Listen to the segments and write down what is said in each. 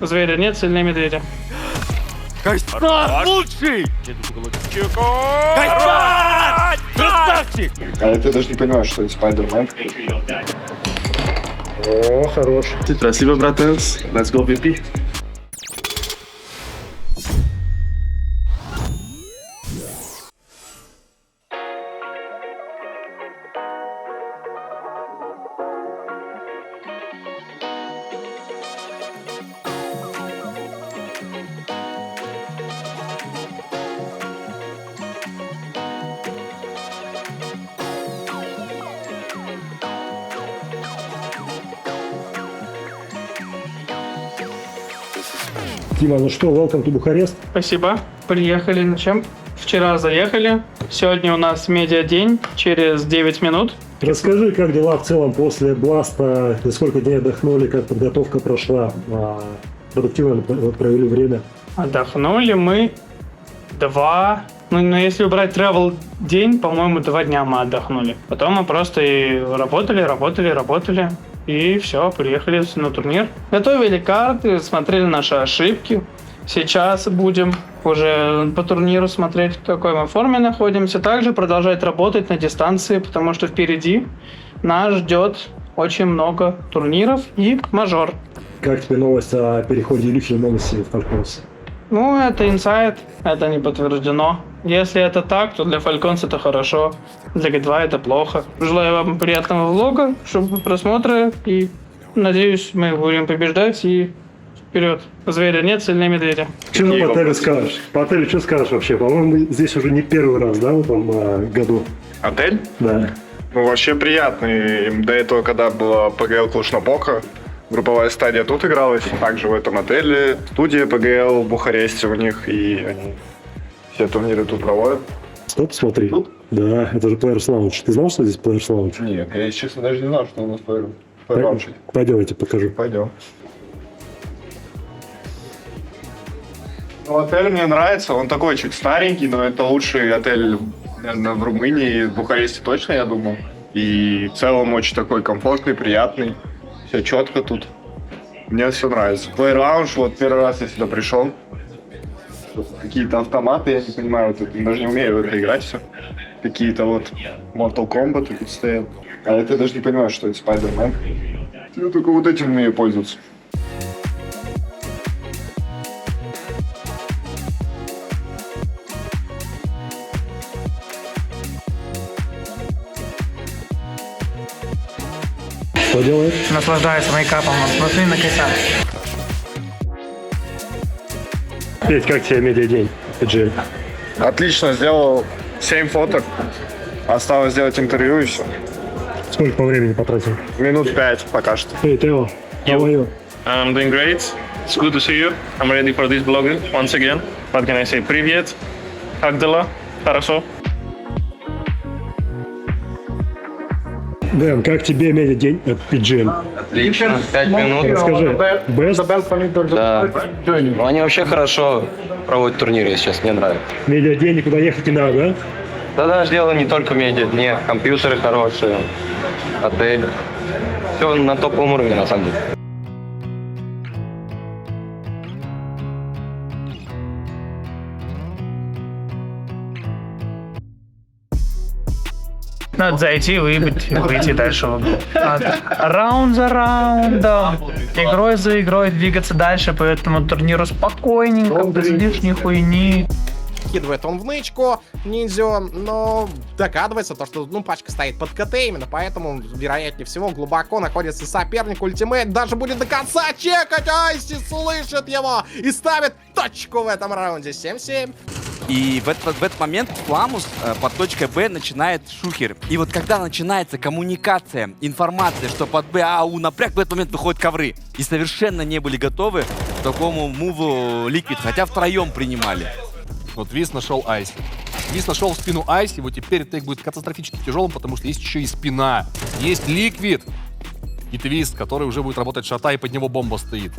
Зверя нет, сильнее медведя. Кайсан лучший! Кайсан! Красавчик! А ты даже не понимаешь, что это Спайдермен. О, хорош. Спасибо, братец. Let's go, VP. Тима, ну что, welcome to Бухарест. Спасибо. Приехали на чем? Вчера заехали. Сегодня у нас медиа-день через 9 минут. Расскажи, как дела в целом после Бласта, сколько дней отдохнули, как подготовка прошла, продуктивно провели время. Отдохнули мы 2... Ну, если убрать travel день, по-моему, 2 дня мы отдохнули. Потом мы просто и работали. И все, приехали на турнир. Готовили карты, смотрели наши ошибки. Сейчас будем уже по турниру смотреть, в какой мы форме находимся. Также продолжать работать на дистанции, потому что впереди нас ждет очень много турниров и мажор. Как тебе новость о переходе Илюхи в Новости в Falcons? Ну, это инсайд, это не подтверждено. Если это так, то для Falcons это хорошо, для G2 это плохо. Желаю вам приятного влога, чтобы просмотра, и надеюсь, мы будем побеждать, и вперед. Зверя нет, сильнее медведя. Что по отелю скажешь? По отелю что скажешь вообще? По-моему, здесь уже не первый раз, да, в этом году? Отель? Да. Ну, вообще приятный. До этого, когда была ПГЛ Клушнапока, групповая стадия тут игралась, также в этом отеле. Студия ПГЛ в Бухаресте у них, и они все турниры тут проводят. Стоп, смотри. Тут? Да, это же Players Lounge. Ты знал, что здесь Players Lounge? Нет, я, если честно, даже не знал, что у нас Players Lounge. Пойдем, я тебе покажу. Пойдем. Ну, отель мне нравится, он такой чуть старенький, но это лучший отель, наверное, в Румынии, в Бухаресте точно, я думаю. И в целом очень такой комфортный, приятный, все четко тут. Мне все нравится. Play Lounge, вот первый раз я сюда пришел. Какие-то автоматы, я не понимаю, вот это, даже не умею в это играть все. Какие-то вот Mortal Kombat тут стоят. А я даже не понимаю, что это Spider-Man. Я только вот этим умею пользоваться. Что делаешь? Наслаждается мейкапом, смотри на Кайсан. Петь, как тебе медиадень? PG? Отлично, сделал 7 фоток. Осталось сделать интервью и все. Сколько по времени потратил? Минут 5 пока что. Эй, Тео, how are you? I'm doing great. It's good to see you. I'm ready for this vlog once again. What can I say? Привет. Как дела? Хорошо. Дэн, как тебе медиадень от PG? Отлично, 5 минут. Расскажи. Best? Да. Ну, они вообще хорошо проводят турниры, если честно, мне нравится. Медиадень, никуда ехать не надо, да? Да даже дело не только в медиа, не, компьютеры хорошие, отель. Все на топовом уровне, на самом деле. Надо зайти, выйти дальше. Раунд за раундом, игрой за игрой двигаться дальше по этому турниру спокойненько, без лишней хуйни. Кидывает он в нычку ниндзю, но догадывается то, что пачка стоит под КТ, именно поэтому, вероятнее всего, глубоко находится соперник. Ультимейт даже будет до конца чекать. Айси слышит его и ставит точку в этом раунде. 7-7. И в этот момент Фламус под точкой Б начинает шухер. И вот когда начинается коммуникация, информация, что под Б АУ напряг, в этот момент выходят ковры. И совершенно не были готовы к такому муву Liquid, хотя втроем принимали. Вот Виз нашел Айси. Виз нашел в спину Айси, вот теперь тейк будет катастрофически тяжелым, потому что есть еще и спина. Есть Ликвид и Твист, который уже будет работать шота, и под него бомба стоит.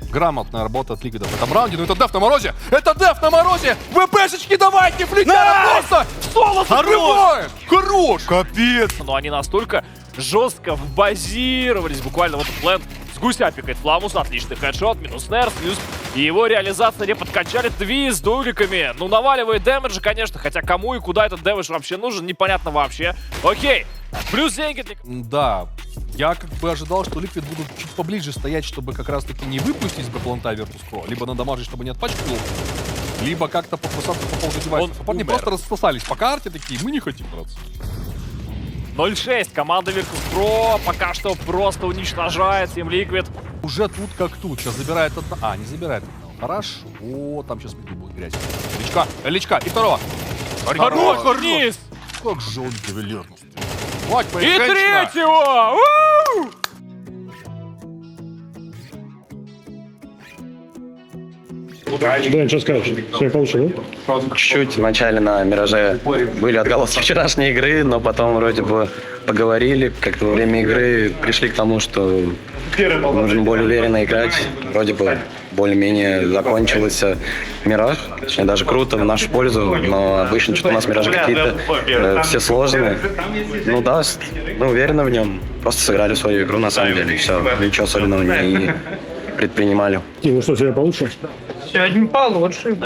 Грамотная работа от Ликвида в этом раунде, но это Деф на морозе! Это Деф на морозе! ВПшечки давайте, фликера просто! Соло закрывает! Хорош! Капец! Но они настолько жестко вбазировались буквально в этот плент. Гуся пикает Фламус, отличный хедшот, минус Нерс, плюс и его реализация не подкачали. Твист с дуриками. Ну, наваливает дэмэджа, конечно, хотя кому и куда этот дэмэдж вообще нужен, непонятно вообще. Окей, плюс деньги для... Да, я как бы ожидал, что Liquid будут чуть поближе стоять, чтобы как раз-таки не выпустить с Б-планта Virtus.pro, либо надамажить, чтобы не отпачкал, либо как-то покусаться по поводу девайсов. А парни просто рассосались по карте такие, мы не хотим драться. 0-6. Команда Virtus.pro пока что просто уничтожает Team Liquid. Уже тут как тут. Сейчас забирает одна... А, не забирает одного. Хорошо, там сейчас будет грязь. Личка, и второго. Хорош, вниз! Как же он ювелирно. И третьего! У-у-у! Дэн, что скажешь? Сегодня получил, да? Чуть-чуть вначале на Мираже были отголоски вчерашней игры, но потом вроде бы поговорили, как-то во время игры пришли к тому, что нужно более уверенно играть. Вроде бы более-менее закончился Мираж, точнее даже круто в нашу пользу, но обычно что-то у нас Миражи какие-то все сложные. Ну да, мы уверены в нем, просто сыграли свою игру на самом деле, все, ничего особенного не предпринимали. Ну что, сегодня получше? Сегодня получше.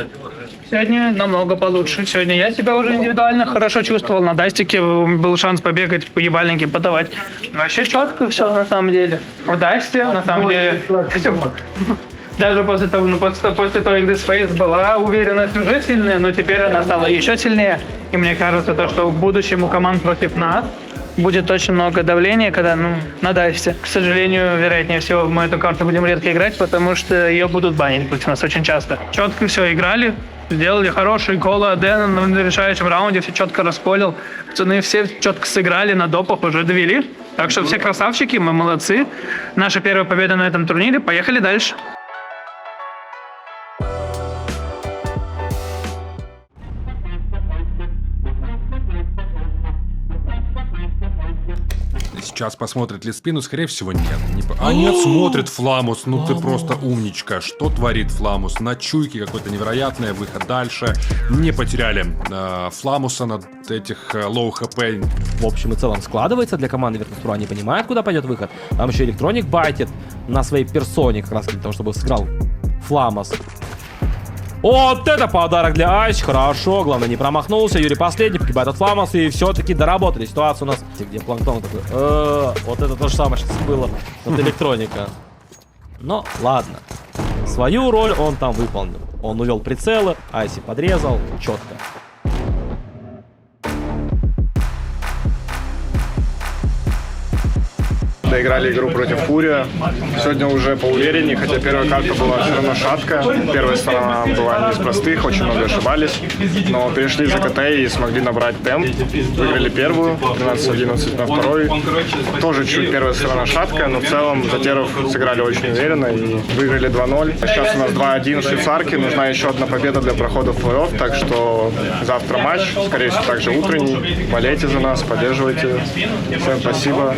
Сегодня намного получше. Сегодня я себя уже индивидуально хорошо чувствовал. На дастике был шанс побегать, по ебальнике подавать. Вообще четко все на самом деле. В дасте на самом деле всё. Даже после того, после той игры Space была уверенность уже сильная, но теперь она стала еще сильнее. И мне кажется, то, что в будущем у команд против нас будет очень много давления, когда, на дасте. К сожалению, вероятнее всего, мы эту карту будем редко играть, потому что ее будут банить против нас очень часто. Четко все играли, сделали хороший кол Аден на решающем раунде, все четко расколил. Пацаны все четко сыграли, на допах уже довели. Так что все красавчики, мы молодцы. Наша первая победа на этом турнире, поехали дальше. Сейчас посмотрит ли спину, скорее всего, нет. А нет, смотрит Фламус. Ну ты просто умничка. Что творит Фламус? На чуйке какое-то невероятное. Выход дальше. Не потеряли Фламуса на этих лоу хп. В общем и целом складывается для команды Virtus.pro. Они понимают, куда пойдет выход. Там еще Electronic байтит на своей персоне, как раз для того, чтобы сыграл Фламус. Вот это подарок для Айс. Хорошо, главное не промахнулся. Юрий последний, погибает от Фламуса. И все-таки доработали ситуацию у нас. Где Планктон такой. Вот это то же самое сейчас было от Электроника. Но ладно. Свою роль он там выполнил. Он увел прицелы, Айси подрезал. Четко. Доиграли игру против Фурия. Сегодня уже поувереннее, хотя первая карта была все равно шаткая. Первая сторона была не из простых, очень много ошибались. Но перешли за КТ и смогли набрать темп. Выиграли первую, 12-11 на второй. Тоже чуть первая сторона шаткая, но в целом Затеров сыграли очень уверенно и выиграли 2-0. Сейчас у нас 2-1 в швейцарке, нужна еще одна победа для прохода в плей-офф, так что завтра матч, скорее всего, также утренний. Болейте за нас, поддерживайте. Всем спасибо.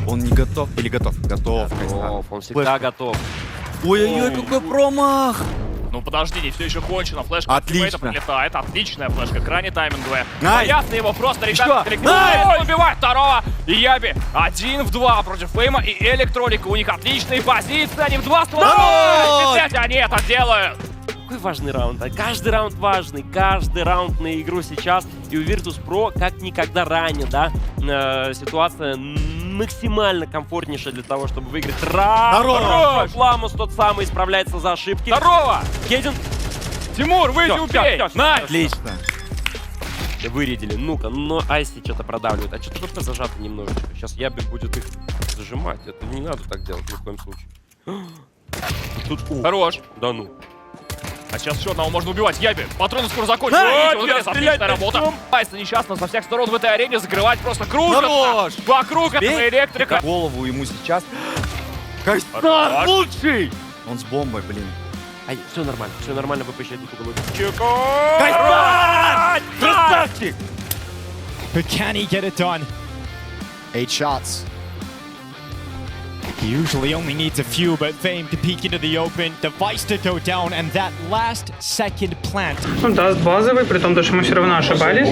Он не готов или готов? Готов. Он всегда готов. Ой-ой-ой, какой промах! Ну подожди, не все еще кончено. Флешка Отлично. прилетает. Отличная флешка, крайне тайминговая. Найс. Ясно его просто ребята. Найс. Убивает второго. И Яби 1 в 2 против Фейма и Электроника. У них отличные позиции. Они в 2 ствола. Они это делают. Какой важный раунд. Каждый раунд важный. Каждый раунд на игру сейчас. И у Virtus.pro как никогда ранее, да, ситуация максимально комфортнейшая для того, чтобы выиграть. Хорош! Фламус тот самый справляется за ошибки. Второго! Кедин. Тимур, выйди, убей! Найс! Отлично. Вырядили. Ну-ка, но Айси что-то продавливает. А что-то ПП зажато немножечко. Сейчас Яби будет их зажимать. Это не надо так делать ни в коем случае. Тут... Хорош! Да ну. А сейчас еще одного можно убивать. Яби, патроны скоро закончатся. Отличная работа. Айса несчастно со всех сторон в этой арене закрывать просто кружится. Хорош! Вокруг этого электрика. Голову ему сейчас. Кайсар лучший! Он с бомбой, блин. Ай, все нормально, ВП щадит уголок. Кайсар! Красавчик! But can he get it done? 8 shots. He usually only needs a few, but Fame to peek into the open, Device to go down, and that last second plant. Ну, даст базовый, при том, что мы все равно ошибались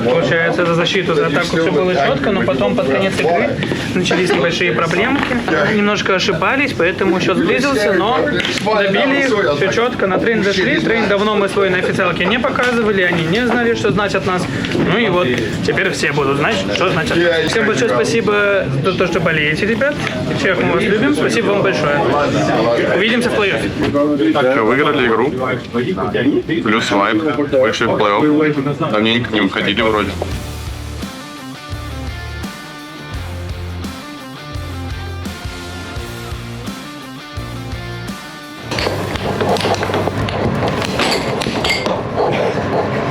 получается, за защиту, за атаку все было четко, но потом под конец игры начались небольшие проблемки. Немножко ошибались, поэтому счет сблизился, но добили все четко, на трейн зашли. Трейн давно мы свой на официалке не показывали, они не знали, что значит нас. Ну и вот, теперь все будут знать, что значит нас. Всем большое спасибо за то, что болеете, ребят. Всех мы вас любим, спасибо вам большое. Увидимся в плей-оффе. Так, выиграли игру. Плюс вайп. Вышли в плей-офф. Давненько не выходили вроде.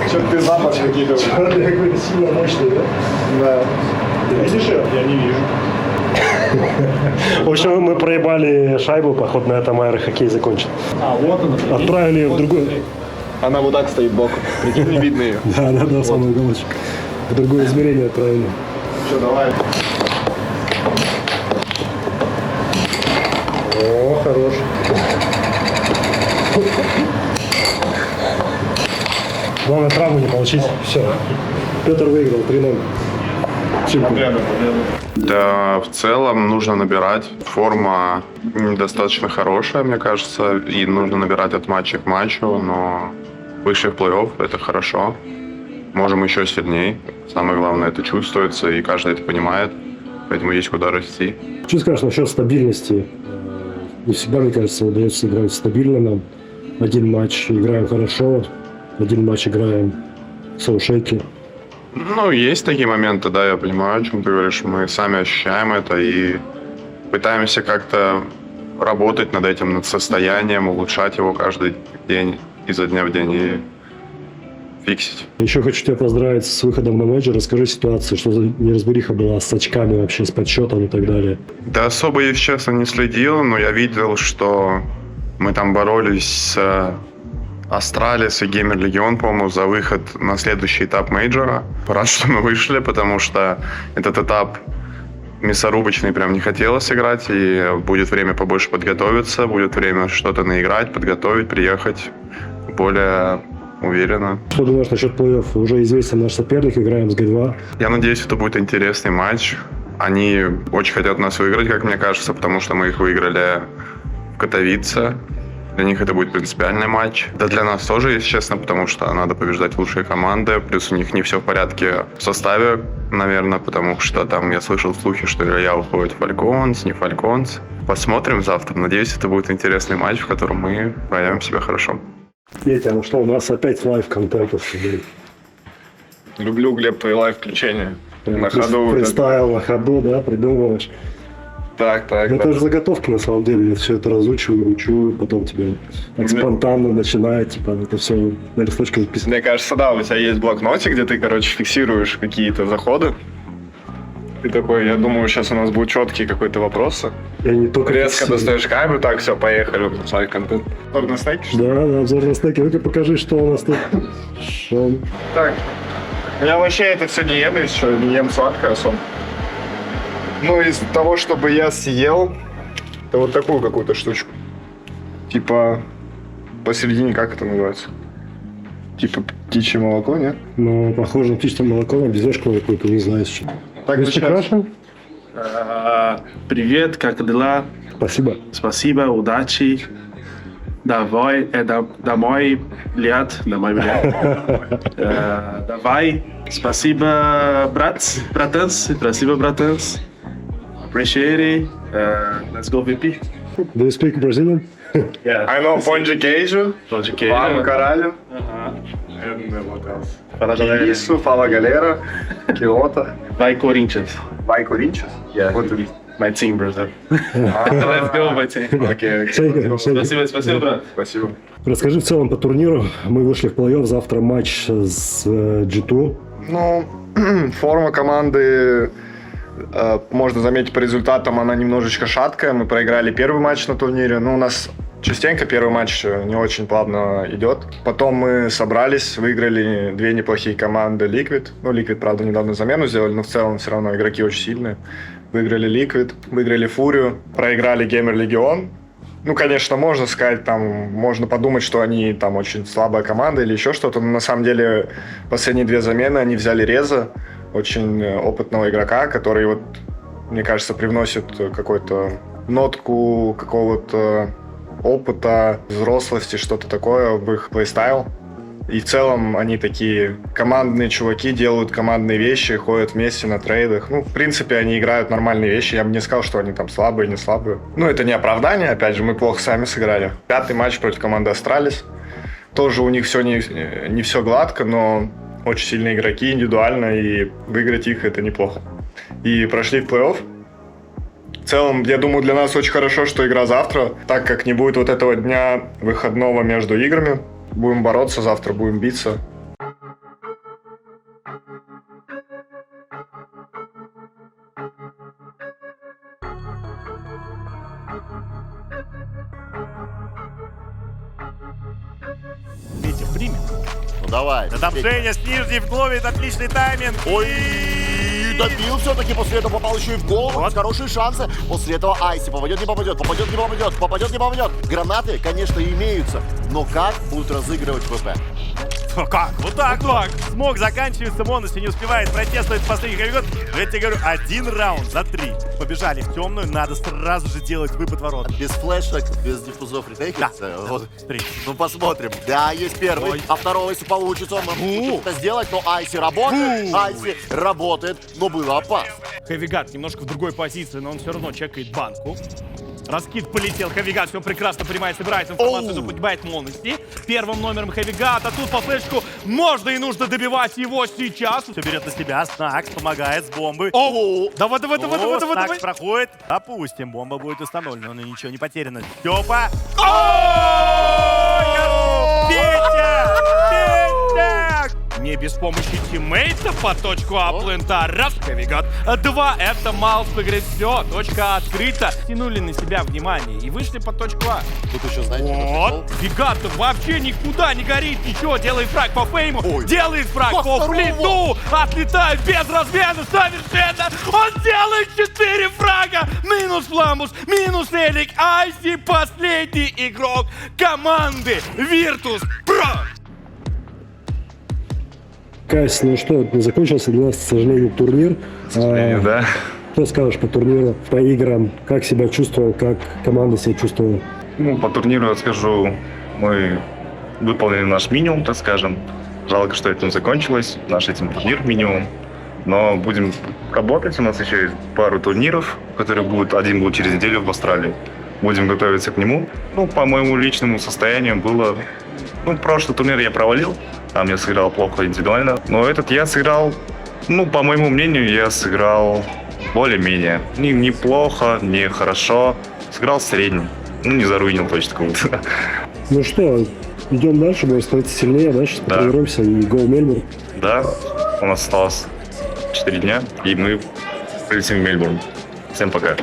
Что-то ты запах какие-то. Черный какой-то сильно мощный, да? Да. Ты видишь ее? Я не вижу. В общем, мы проебали шайбу, походу на этом аэрохоккей закончен. А, вот она. Отправили ее в другой. Она вот так стоит боком. Прикинь, не видно ее. Да, самый уголочек. В другое измерение отправили. Все, давай. О, хорош. Главное, травму не получить. Все. Петр выиграл 3-0. Да, в целом нужно набирать. Форма недостаточно хорошая, мне кажется, и нужно набирать от матча к матчу, но вышли в плей-офф, это хорошо. Можем еще сильнее. Самое главное, это чувствуется, и каждый это понимает, поэтому есть куда расти. Что скажешь насчет стабильности? Не всегда, мне кажется, удается играть стабильно нам. Один матч играем хорошо, один матч играем соушейки. Ну, есть такие моменты, да, я понимаю, о чем ты говоришь. Мы сами ощущаем это и пытаемся как-то работать над этим, над состоянием, улучшать его каждый день, изо дня в день и фиксить. Еще хочу тебя поздравить с выходом на мейджор. Расскажи ситуацию, что за неразбериха была с очками вообще, с подсчетом и так далее. Да особо, если честно, не следил, но я видел, что мы там боролись с Астралис и Геймер Легион, по-моему, за выход на следующий этап мейджора. Рад, что мы вышли, потому что этот этап мясорубочный прям не хотелось играть, и будет время побольше подготовиться, будет время что-то наиграть, подготовить, приехать более уверенно. Что думаешь насчет плей-офф? Уже известен наш соперник, играем с Г2. Я надеюсь, это будет интересный матч. Они очень хотят нас выиграть, как мне кажется, потому что мы их выиграли в Катовице. Для них это будет принципиальный матч. Да для нас тоже, если честно, потому что надо побеждать лучшие команды. Плюс у них не все в порядке в составе, наверное, потому что там я слышал слухи, что Илья уходит в Фальконс, не Фальконс. Посмотрим завтра. Надеюсь, это будет интересный матч, в котором мы проявим себя хорошо. Петя, ну что, у нас опять лайв-контент. Люблю, Глеб, твои лайв-включения. На ходу. Фристайл на ходу, да, придумываешь. Так. Это же заготовки, на самом деле. Я все это разучиваю, учу, потом тебе так спонтанно начинает, типа, это все на листочке записано. Мне кажется, да, у тебя есть блокнотик, где ты, короче, фиксируешь какие-то заходы. Ты такой, я думаю, сейчас у нас будут четкие какие-то вопросы. Я не только резко достаешь камеру, так, все, поехали. Контент. Обзор на стеки? Да, обзор на стеки. Ну-ка покажи, что у нас тут. Так, я вообще это все не ем, еще не ем сладкое особо. Ну, из того, чтобы я съел, это вот такую какую-то штучку. Типа, посередине, как это называется? Типа птичье молоко, нет? Ну, похоже на птичье молоко, на безешку какую-то, не знаю, что. Так, прекрасно. Привет, как дела? Спасибо. Спасибо, удачи. Давай, домой, лет, давай. Спасибо, братанс. Спасибо, братанс. Appreciate it. Let's go, VP. Do you speak Brazilian? Yeah. I know Pão de queijo. Pão de queijo. Fala, caralho. And what else? Fala, galera. Isso, fala, galera. Que outra? Vai, Corinthians. Vai, Corinthians? Yeah. Português. My team, brother. Let's go, my team. Okay. Спасибо, брат. Спасибо. Расскажи в целом по турниру. Мы вышли в плей-офф, завтра матч с G2. Ну, форма команды, можно заметить по результатам, она немножечко шаткая. Мы проиграли первый матч на турнире. Ну, у нас частенько первый матч не очень плавно идет. Потом мы собрались, выиграли две неплохие команды Liquid. Ну, Liquid, правда, недавно замену сделали, но в целом все равно игроки очень сильные. выиграли Liquid, выиграли Фурию, проиграли Gamer Legion. Ну, конечно, можно сказать, там, можно подумать, что они там очень слабая команда или еще что-то, но на самом деле последние 2 замены они взяли Реза, очень опытного игрока, который, вот, мне кажется, привносит какую-то нотку какого-то опыта, взрослости, что-то такое в их плейстайл. И в целом они такие командные чуваки, делают командные вещи, ходят вместе на трейдах. Ну, в принципе, они играют нормальные вещи. Я бы не сказал, что они там слабые, не слабые. Ну, это не оправдание, опять же, мы плохо сами сыграли. 5-й матч против команды Астралис. Тоже у них все не все гладко, но очень сильные игроки индивидуально, и выиграть их это неплохо. И прошли в плей-офф. В целом, я думаю, для нас очень хорошо, что игра завтра, так как не будет вот этого дня выходного между играми. Будем бороться завтра, будем биться. Петя примет. Ну давай. Да там Женя с нижней ловит отличный тайминг. Ой, добил все-таки, после этого попал еще и в гол. Вот. Хорошие шансы. После этого Айси попадет, не попадет, попадет, не попадет, попадет, не попадет. Гранаты, конечно, имеются, но как будут разыгрывать ВП? Как? Вот так вот. Смог заканчивается, Монуси не успевает протестовать последний хавигот. Но я тебе говорю, 1 раунд за 3. Побежали в темную, надо сразу же делать выпад ворот. Без флешек, без диффузов ретейкерс. Да. Вот. Ну посмотрим. Да, есть первый. Ой. А второго, если получится, он может это сделать. Но Айси работает. Айси работает, но было опасно. Хавигат немножко в другой позиции, но он все равно чекает банку. Раскид полетел, Хавигат все прекрасно понимает, собирает информацию, но погибает Монусти. Первым номером Хавигат, а тут по флешку можно и нужно добивать его сейчас. Все берет на себя, Снакс помогает с бомбы. О, давай. Снакс проходит, опустим, бомба будет установлена, но ничего не потеряно. Степа. Петя! Не без помощи тиммейта по точку аплента. Раз, Хавигат. 2, это Маус выиграет все. Точка открыта. Тянули на себя внимание и вышли по точку А. Тут еще, знаете, вот. Хавигат вообще никуда не горит. Ничего, делает фраг по фейму. Ой. Делает фраг по флиту. Отлетает без размена совершенно. Он делает 4 фрага. Минус Фламус, минус Элик. Айси последний игрок команды Virtus.pro. Кась, ну что, закончился для нас, к сожалению, турнир. К сожалению, да. Что скажешь по турниру, по играм? Как себя чувствовал, как команда себя чувствовала? Ну, по турниру я скажу, мы выполнили наш минимум, так скажем. Жалко, что этим закончилось, наш этим турнир минимум. Но будем работать, у нас еще есть пару турниров, которые будут, один будет через неделю в Австралии. Будем готовиться к нему. Ну, по моему личному состоянию было... Ну, прошлый турнир я провалил, там я сыграл плохо индивидуально. Но этот я сыграл, ну, по моему мнению, я сыграл более-менее. Неплохо, не хорошо. Сыграл средний. Ну, не заруинил точно кого-то. Ну что, идем дальше, будем становиться сильнее, да? Сейчас потренируемся и go Мельбурн. Да, у нас осталось 4 дня, и мы полетим в Мельбурн. Всем пока.